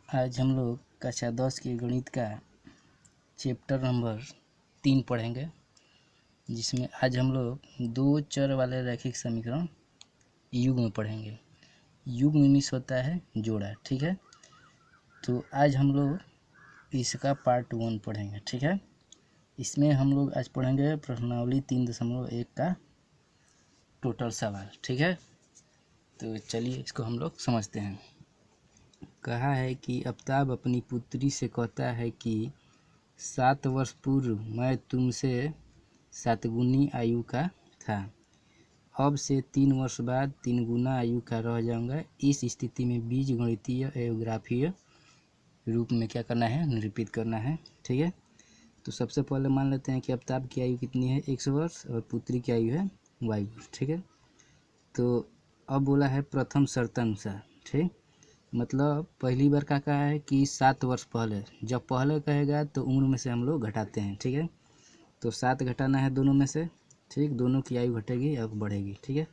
आज हम लोग कक्षा 10 के गणित का चैप्टर नंबर 3 पढ़ेंगे, जिसमें आज हम लोग दो चर वाले रैखिक समीकरण युग्म में पढ़ेंगे। युग्म मीन्स होता है जोड़ा, ठीक है। तो आज हम लोग इसका पार्ट 1 पढ़ेंगे, ठीक है। इसमें हम लोग आज पढ़ेंगे प्रश्नावली 3.1 का टोटल सवाल, ठीक है। तो चलिए इसको हम लोग समझते हैं। कहा है कि आफ्ताब अपनी पुत्री से कहता है कि 7 वर्ष पूर्व मैं तुमसे 7 गुनी आयु का था, अब से 3 वर्ष बाद 3 गुना आयु का रह जाऊंगा। इस स्थिति में बीजगणितीय एवं ग्राफीय रूप में क्या करना है, निरूपित करना है, ठीक है। तो सबसे पहले मान लेते हैं कि आफ्ताब की आयु कितनी है, 100 वर्ष, और पुत्री की आयु है y वर्ष, ठीक है। तो अब बोला है प्रथम शर्तानुसार, ठीक, मतलब पहली बार क्या कहा है कि 7 वर्ष पहले, जब पहले कहेगा तो उम्र में से हम लोग घटाते हैं, ठीक है। तो 7 घटाना है दोनों में से, ठीक, दोनों की आयु घटेगी अब बढ़ेगी, ठीक है।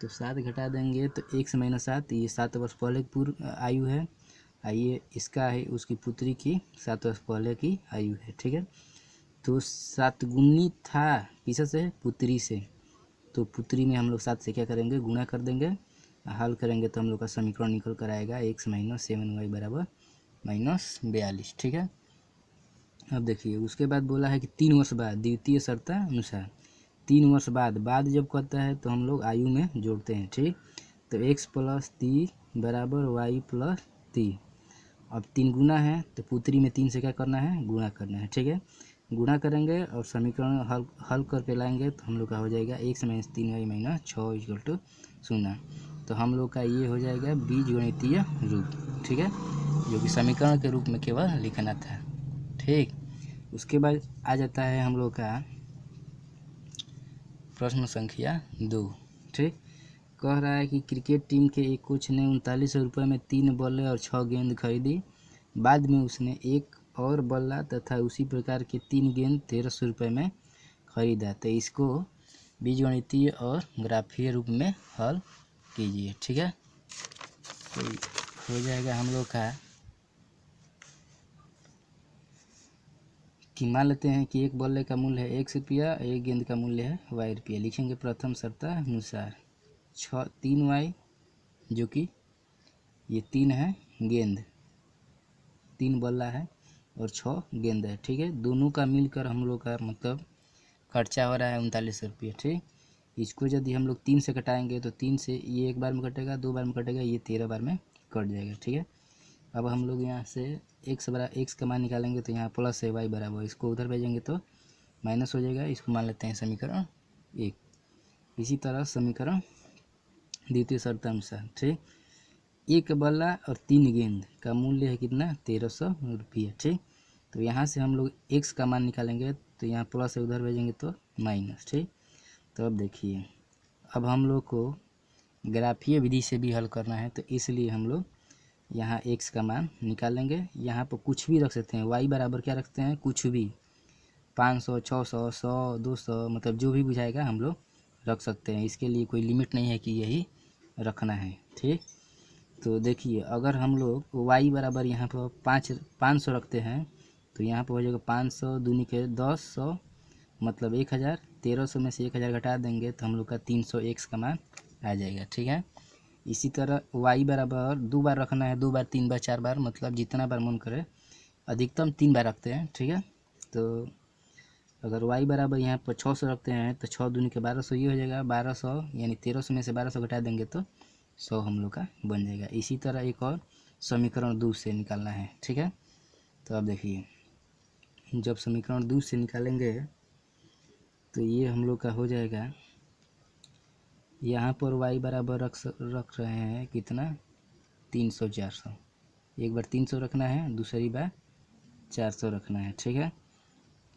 तो 7 घटा देंगे तो 1 से -7, ये 7 वर्ष पहले की पूर्व आयु है। आइए इसका है उसकी पुत्री की 7 वर्ष पहले की आयु है, ठीक है। तो 7 गुनी था किस से, पुत्री से, तो पुत्री में हम लोग 7 से क्या करेंगे, गुणा कर देंगे, हल करेंगे तो हम लोग का समीकरण निकल कर आएगा x - 7y बराबर -42, ठीक है। अब देखिए उसके बाद बोला है कि 3 वर्ष बाद द्वितीय शर्त अनुसार, 3 वर्ष बाद जब कहता है तो हम लोग आयु में जोड़ते हैं, ठीक। तो x + 3 बराबर y + 3। अब 3 गुना है तो पुत्री में 3 से क्या करना है, गुणा करना है, ठीक है। गुणा करेंगे और समीकरण हल करके लाएंगे तो हम लोग का हो जाएगा x - 3y - 6 = 0। तो हम लोग का ये हो जाएगा बीजगणितीय रूप, ठीक है, जो कि समीकरण के रूप में केवल लिखना था, ठीक। उसके बाद आ जाता है हम लोग का प्रश्न संख्या 2, ठीक। कह रहा है कि क्रिकेट टीम के एक कोच ने 3900 रुपये में 3 बल्ले और 6 गेंद खरीदी। बाद में उसने एक और बल्ला तथा उसी प्रकार के 3 गेंद 1300 रुपये में खरीदा। तो इसको बीजगणितीय और ग्राफीय रूप में हल कीजिए, ठीक है। तो हो जाएगा हम लोग का कि मान लेते हैं कि एक बल्ले का मूल्य है x रुपया, एक गेंद का मूल्य है y रुपया। लिखेंगे प्रथम शर्तानुसार 3y, जो कि ये 3 है गेंद, 3 बल्ला है और 6 गेंद है, ठीक है। दोनों का मिलकर हम लोग का मतलब खर्चा हो रहा है 3900 रुपये, ठीक। इसको यदि हम लोग 3 से कटाएंगे तो 3 से ये एक बार में कटेगा, 2 बार में कटेगा, ये 13 बार में कट जाएगा, ठीक है। अब हम लोग यहाँ से x का मान निकालेंगे तो यहाँ प्लस है y बराबर, इसको उधर भेजेंगे तो माइनस हो जाएगा। इसको मान लेते हैं समीकरण 1। इसी तरह समीकरण द्वितीय शर्तानुसार, ठीक, एक बल्ला और 3 गेंद का मूल्य है कितना, 1300 रुपये, ठीक। तो यहाँ से हम लोग x का मान निकालेंगे तो यहाँ प्लस है, उधर भेजेंगे तो माइनस, ठीक। तो अब देखिए, अब हम लोग को ग्राफीय विधि से भी हल करना है, तो इसलिए हम लोग यहाँ x का मान निकालेंगे। यहाँ पर कुछ भी रख सकते हैं, y बराबर क्या रखते हैं, कुछ भी, 500, 600, 100, 200, मतलब जो भी बुझाएगा हम लोग रख सकते हैं। इसके लिए कोई लिमिट नहीं है कि यही रखना है, ठीक। तो देखिए अगर हम लोग y बराबर यहाँ पर 500 रखते हैं तो यहाँ पर हो जाएगा 500 दूनी के 10, 100 मतलब 1000, 1300 में से 1000 घटा देंगे तो हम लोग का 300x का मान आ जाएगा, ठीक है। इसी तरह y बराबर 2 बार रखना है, 2 बार, 3 बार, 4 बार, मतलब जितना बार मन करे, अधिकतम 3 बार रखते हैं, ठीक है। तो अगर y बराबर यहाँ पर 600 रखते हैं तो 6 दूनी के 1200, ये हो जाएगा 1200, यानी 1300 में से 1200 घटा देंगे तो 100 हम लोग का बन जाएगा। इसी तरह एक और समीकरण 2 से निकालना है, ठीक है। तो अब देखिए, जब समीकरण 2 से निकालेंगे तो ये हम लोग का हो जाएगा, यहाँ पर y बराबर रख रहे हैं कितना, 300, 400, एक बार 300 रखना है, दूसरी बार 400 रखना है, ठीक है,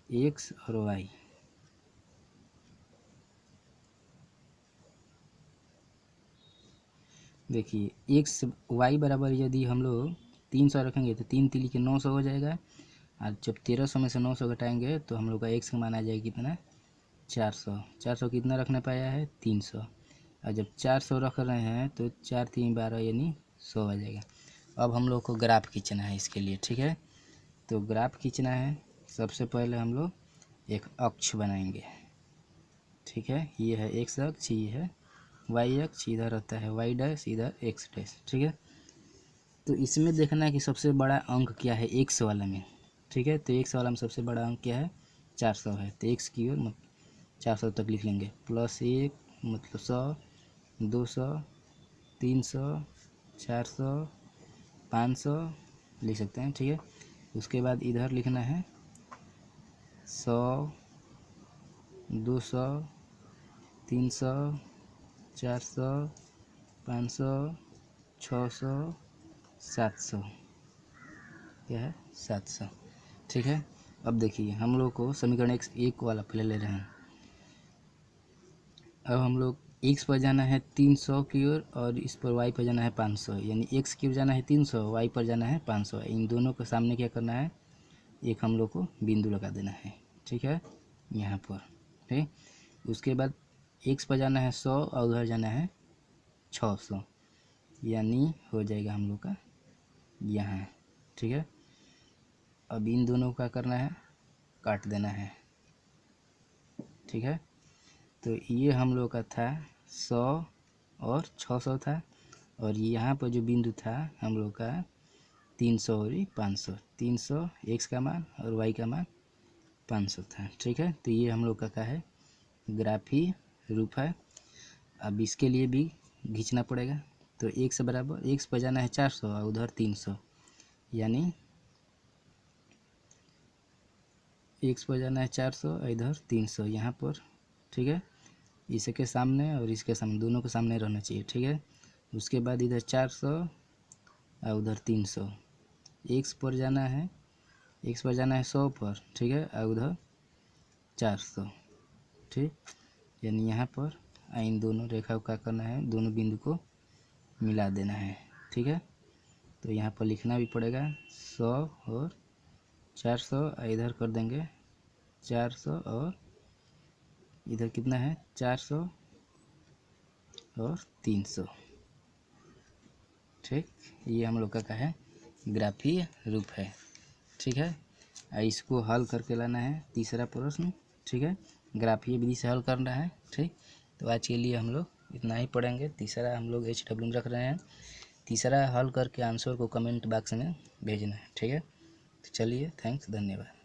x और y। देखिए x y बराबर यदि हम लोग 300 रखेंगे तो 3 3 के 900 हो जाएगा, और जब 1300 में से 900 घटाएंगे तो हम लोग का x का मान आ जाएगा कितना, 400। 400 कितना रखना पाया है, 300, और जब 400 रख रहे हैं तो 4 3 12 यानी 100 आ जाएगा। अब हम लोग को ग्राफ खींचना है इसके लिए, ठीक है। तो ग्राफ खींचना है, सबसे पहले हम लोग एक अक्ष बनाएंगे, ठीक है। ये है एक्स अक्ष, ये है वाई अक्ष, इधर रहता है वाई डैश, इधर एक्स डैश, ठीक है। तो इसमें देखना है कि सबसे बड़ा अंक क्या है एक्स वाला में, ठीक है। तो एक्स वाला में सबसे बड़ा अंक क्या है, 400 है। तो एक्स की ओर 400 तक लिख लेंगे, +1 मतलब 100, 200, 300, 400, 500 लिख सकते हैं, ठीक है। उसके बाद इधर लिखना है 100, 200, 300, 400, 500, 600, 700, क्या है 700, ठीक है। अब देखिए हम लोग को समीकरण x एक वाला पहले ले रहे हैं। अब हम लोग x पर जाना है 300 की ओर और इस पर y पर जाना है 500, यानी x की ओर जाना है 300, y पर जाना है 500। इन दोनों के सामने क्या करना है, एक हम लोग को बिंदु लगा देना है, ठीक है, यहाँ पर, ठीक। उसके बाद x पर जाना है 100 और उधर जाना है 600, यानी हो जाएगा हम लोग का यहाँ, ठीक है। अब इन दोनों का करना है, काट देना है, ठीक है। तो ये हम लोग का था 100 और 600 था, और यहाँ पर जो बिंदु था हम लोग का 300 और 500, 300 एक्स का मान और वाई का मान 500 था, ठीक है। तो ये हम लोग का क्या है, ग्राफी रूप है। अब इसके लिए भी खींचना पड़ेगा। तो x बराबर, x पर जाना है 400 और उधर 300, यानी x पर जाना है 400 और इधर 300 यहाँ पर, ठीक है। इसके सामने और इसके सामने, दोनों के सामने रहना चाहिए, ठीक है। उसके बाद इधर 400 और उधर 300, x पर जाना है, x पर जाना है 100 पर, ठीक है, और उधर 400, ठीक। यानी यहाँ पर इन दोनों रेखा को क्या करना है, दोनों बिंदु को मिला देना है, ठीक है। तो यहाँ पर लिखना भी पड़ेगा 100 और 400, इधर कर देंगे 400 और इधर कितना है 400 और 300, ठीक। ये हम लोग का क्या है, ग्राफीय रूप है, ठीक है। इसको हल करके लाना है तीसरा प्रश्न, ठीक है। ग्राफीय विधि से हल करना है, ठीक। तो आज के लिए हम लोग इतना ही पढ़ेंगे। तीसरा हम लोग HW में रख रहे हैं। तीसरा हल करके आंसर को कमेंट बॉक्स में भेजना है, ठीक है। तो चलिए, थैंक्स, धन्यवाद।